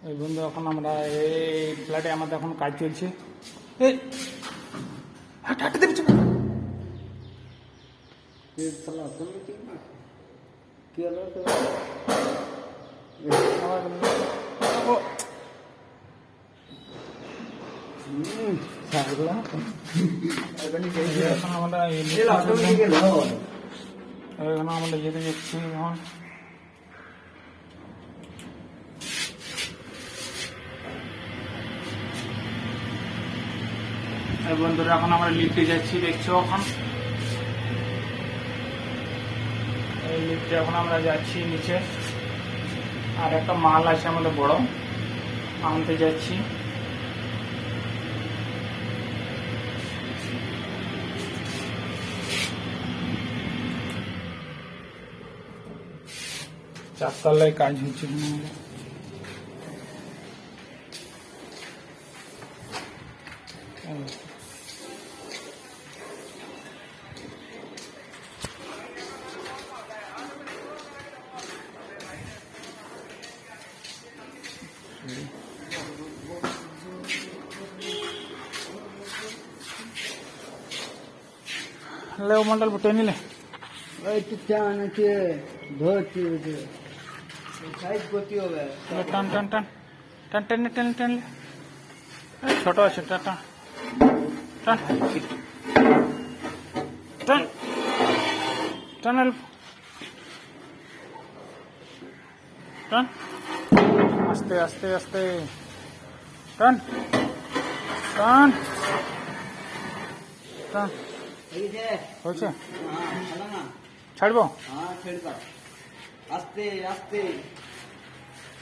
এই বন্ধু এখন আমরা এই ফ্ল্যাটে আমাদের এখন কাজ চলছে। এই হাঁটতে দেবে চুপ। এখন আমরা যেতে যাচ্ছি এখন। বন্ধুরা এখন আমরা লিফটে যাচ্ছি, দেখছো এখন এই লিফটে এখন আমরা যাচ্ছি নিচে। আর একটা মাল আছে আমাদের বড়, আনতে যাচ্ছি। চারতলায় কাজ হচ্ছে এখানে। ले मंडल बुटे नहीं ले টান আছে ধরছি সাইজ করতে হবে। टन टन टन टन टन टन टन छोटो আছে टन टन टन टनल टन आस्ते आस्ते आस्ते टन टन टन হয়েছে ছাড়বো। হ্যাঁ ছেড়ে দাও, আস্তে আস্তে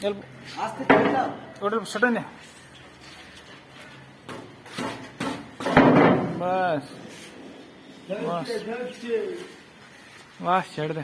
অল্প আস্তে ছেড়ে দাও। ওটা সেটাই না, বাস বাস ছেড়ে দে।